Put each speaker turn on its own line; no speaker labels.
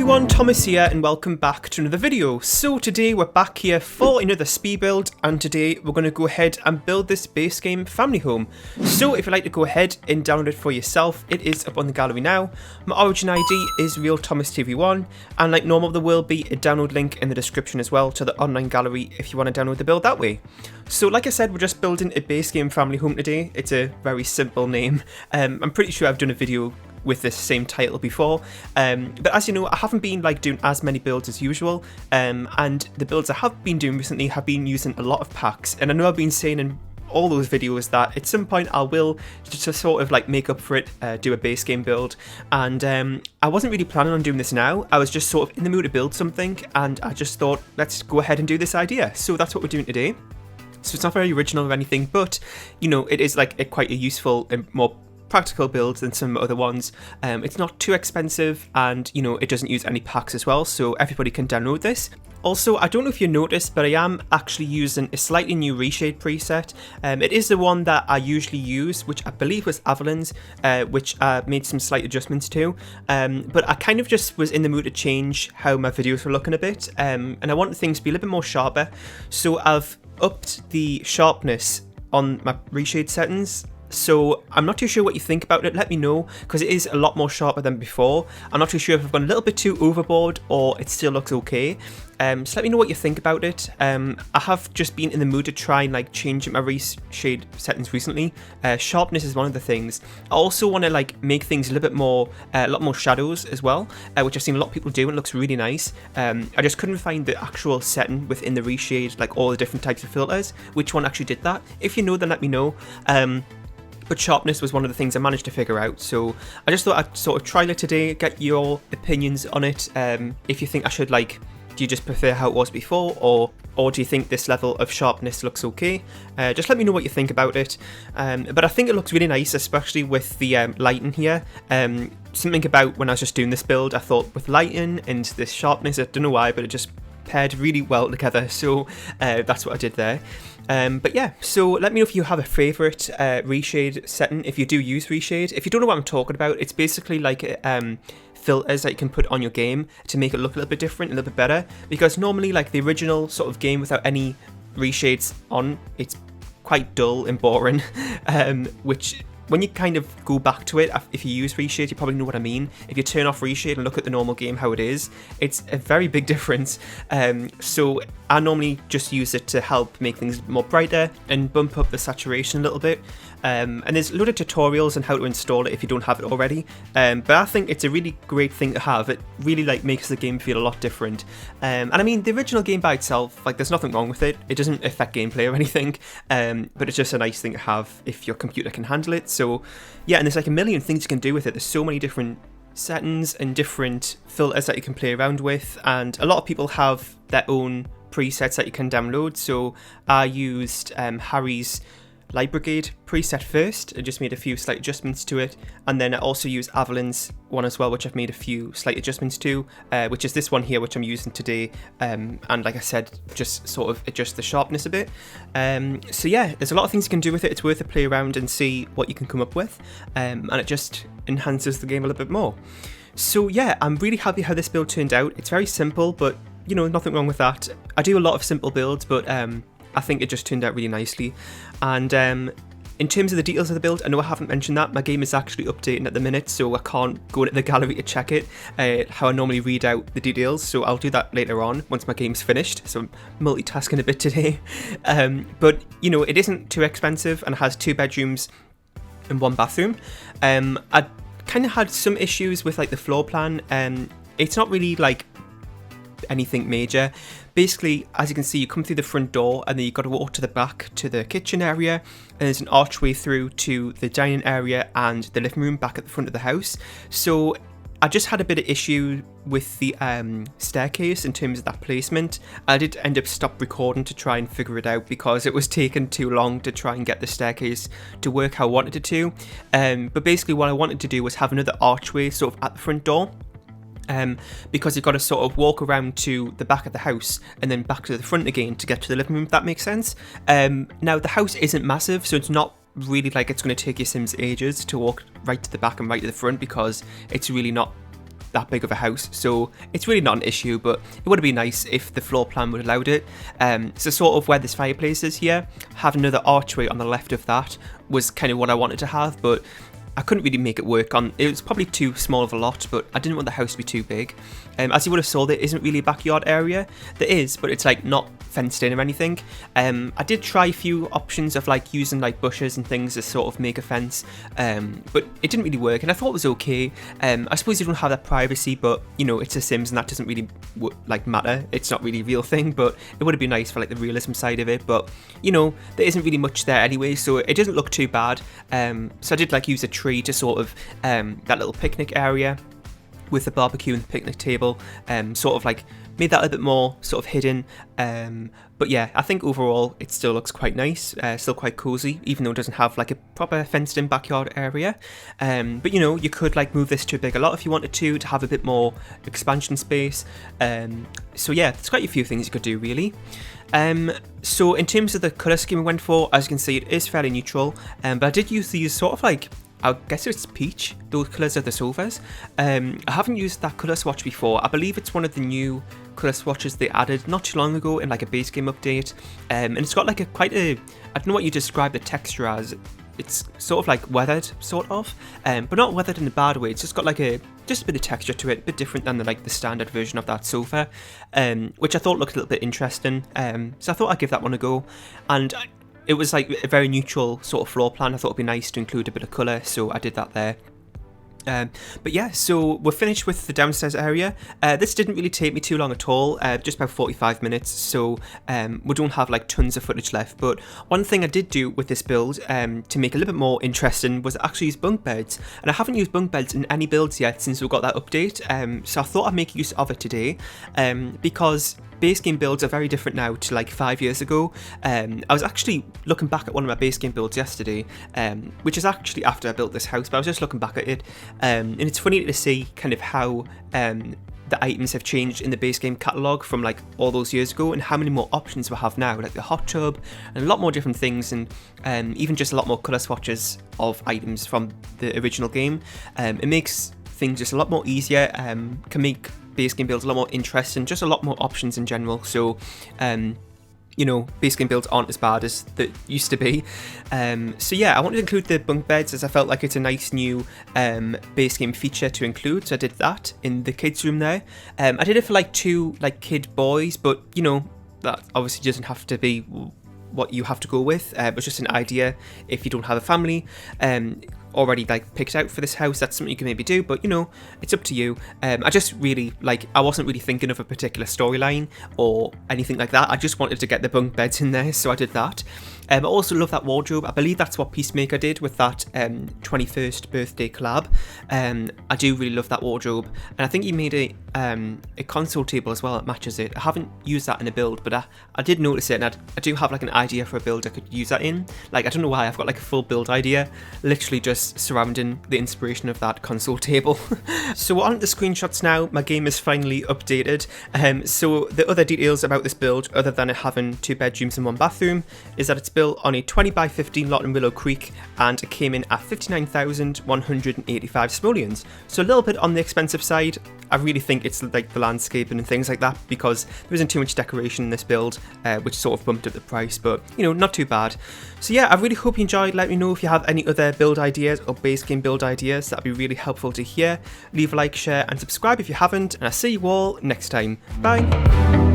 everyone, Thomas here and welcome back to another video. So today we're back here for another speed build, and today we're going to go ahead and build this base game family home. So if you'd like to go ahead and download it for yourself, it is up on the gallery now. My origin ID is RealThomasTV1, and like normal there will be a download link in the description as well to the online gallery if you want to download the build that way. So like I said, we're just building a base game family home today. It's a very simple name. I'm pretty sure I've done a video with this same title before, but as you know, I haven't been doing as many builds as usual, and the builds I have been doing recently have been using a lot of packs, and I know I've been saying in all those videos that at some point I will just to sort of make up for it, do a base game build, and I wasn't really planning on doing this now. I was just sort of in the mood to build something, and I just thought let's go ahead and do this idea. So that's what we're doing today. So it's not very original or anything, but you know, it is quite a useful and more practical build than some other ones. It's not too expensive, and you know, it doesn't use any packs as well, so everybody can download this. Also, I don't know if you noticed, but I am actually using a slightly new Reshade preset. It is the one that I usually use, which I believe was Avalon's, which I made some slight adjustments to, but I kind of just was in the mood to change how my videos were looking a bit, and I wanted things to be a little bit more sharper, so I've upped the sharpness on my Reshade settings. So I'm not too sure what you think about it. Let me know, because it is a lot more sharper than before. I'm not too sure if I've gone a little bit too overboard or it still looks okay. So let me know what you think about it. I have just been in the mood to try and change my reshade settings recently. Sharpness is one of the things. I also want to make things a little bit more, a lot more shadows as well, which I've seen a lot of people do and it looks really nice. I just couldn't find the actual setting within the reshade, all the different types of filters, which one actually did that. If you know, then let me know. But sharpness was one of the things I managed to figure out, so I just thought I'd sort of try it today, get your opinions on it. If you think I should, do you just prefer how it was before, or do you think this level of sharpness looks okay? Just let me know what you think about it. But I think it looks really nice, especially with the lighting here. Something about when I was just doing this build, I thought with lighting and this sharpness, I don't know why, but it just paired really well together, so that's what I did there. But yeah, so let me know if you have a favourite reshade setting, if you do use reshade. If you don't know what I'm talking about, it's basically filters that you can put on your game to make it look a little bit different, a little bit better, because normally the original sort of game without any reshades on, it's quite dull and boring, which when you kind of go back to it, if you use reshade, you probably know what I mean. If you turn off reshade and look at the normal game how it is, it's a very big difference. So I normally just use it to help make things more brighter and bump up the saturation a little bit. And there's a lot of tutorials on how to install it if you don't have it already. But I think it's a really great thing to have. It really makes the game feel a lot different. And I mean, the original game by itself, there's nothing wrong with it. It doesn't affect gameplay or anything. But it's just a nice thing to have if your computer can handle it. So yeah, and there's a million things you can do with it. There's so many different settings and different filters that you can play around with. And a lot of people have their own presets that you can download. So I used Harry's Light Brigade preset first. I just made a few slight adjustments to it, and then I also used Avalon's one as well, which I've made a few slight adjustments to, which is this one here, which I'm using today, and like I said, just sort of adjust the sharpness a bit. So yeah, there's a lot of things you can do with it. It's worth a play around and see what you can come up with, and it just enhances the game a little bit more. So yeah, I'm really happy how this build turned out. It's very simple, but you know, nothing wrong with that. I do a lot of simple builds, but I think it just turned out really nicely. And in terms of the details of the build, I know I haven't mentioned that. My game is actually updating at the minute, so I can't go into the gallery to check it, how I normally read out the details. So I'll do that later on, once my game's finished. So I'm multitasking a bit today. But, you know, it isn't too expensive and has 2 bedrooms and 1 bathroom. I kind of had some issues with the floor plan. It's not really anything major. Basically, as you can see, you come through the front door and then you've got to walk to the back to the kitchen area, and there's an archway through to the dining area and the living room back at the front of the house. So I just had a bit of issue with the staircase in terms of that placement. I did end up stop recording to try and figure it out because it was taking too long to try and get the staircase to work how I wanted it to. But basically what I wanted to do was have another archway sort of at the front door. Because you've got to sort of walk around to the back of the house and then back to the front again to get to the living room, if that makes sense. Now, the house isn't massive, so it's not really it's going to take your Sims ages to walk right to the back and right to the front, because it's really not that big of a house, so it's really not an issue, but it would have been nice if the floor plan would have allowed it. So sort of where this fireplace is here, have another archway on the left of that was kind of what I wanted to have, but I couldn't really make it work on. It was probably too small of a lot, but I didn't want the house to be too big. As you would have saw, there isn't really a backyard area. There is, but it's like not fenced in or anything. I did try a few options of like using like bushes and things to sort of make a fence, but it didn't really work, and I thought it was okay. I suppose you don't have that privacy, but you know, it's a Sims and that doesn't really like matter. It's not really a real thing, but it would have been nice for like the realism side of it. But you know, there isn't really much there anyway, so it doesn't look too bad. So I did like use a tree to sort of that little picnic area with the barbecue and the picnic table, sort of like made that a bit more sort of hidden. But yeah, I think overall it still looks quite nice, still quite cozy, even though it doesn't have like a proper fenced in backyard area. But you know, you could like move this to a bigger lot if you wanted to have a bit more expansion space. So yeah, there's quite a few things you could do really. So in terms of the colour scheme I went for, as you can see, it is fairly neutral, but I did use these sort of like, I guess it's peach, those colours of the sofas. I haven't used that colour swatch before. I believe it's one of the new colour swatches they added not too long ago in like a base game update. And it's got like a quite a, I don't know what you describe the texture as. It's sort of like weathered, sort of, but not weathered in a bad way. It's just got like just a bit of texture to it, a bit different than the standard version of that sofa, which I thought looked a little bit interesting. So I thought I'd give that one a go, and it was like a very neutral sort of floor plan. I thought it'd be nice to include a bit of colour, so I did that there. But yeah, so we're finished with the downstairs area. This didn't really take me too long at all, just about 45 minutes, so we don't have like tons of footage left. But one thing I did do with this build to make it a little bit more interesting was actually use bunk beds, and I haven't used bunk beds in any builds yet since we got that update, so I thought I'd make use of it today, because base game builds are very different now to like 5 years ago. I was actually looking back at one of my base game builds yesterday, which is actually after I built this house, but I was just looking back at it, and it's funny to see kind of how the items have changed in the base game catalogue from like all those years ago, and how many more options we have now, like the hot tub and a lot more different things, and even just a lot more colour swatches of items from the original game. It makes things just a lot more easier, can make base game builds a lot more interesting, just a lot more options in general. So you know, base game builds aren't as bad as they used to be. So yeah, I wanted to include the bunk beds as I felt like it's a nice new base game feature to include, so I did that in the kids room there. I did it for like 2 like kid boys, but you know, that obviously doesn't have to be what you have to go with. It was just an idea if you don't have a family already like picked out for this house. That's something you can maybe do, but you know, it's up to you. I just really like, I wasn't really thinking of a particular storyline or anything like that. I just wanted to get the bunk beds in there, so I did that. I also love that wardrobe. I believe that's what Peacemaker did with that 21st birthday collab. I do really love that wardrobe, and I think he made a console table as well that matches it. I haven't used that in a build, but I did notice it, and I do have like an idea for a build I could use that in. Like, I don't know why, I've got like a full build idea literally just surrounding the inspiration of that console table. So we're on to the screenshots now. My game is finally updated. So the other details about this build, other than it having 2 bedrooms and 1 bathroom, is that it's built on a 20 by 15 lot in Willow Creek, and it came in at 59,185 simoleons. So a little bit on the expensive side. I really think it's like the landscaping and things like that, because there isn't too much decoration in this build, which sort of bumped up the price, but you know, not too bad. So yeah, I really hope you enjoyed. Let me know if you have any other build ideas or base game build ideas. That'd be really helpful to hear. Leave a like, share and subscribe if you haven't, and I'll see you all next time. Bye!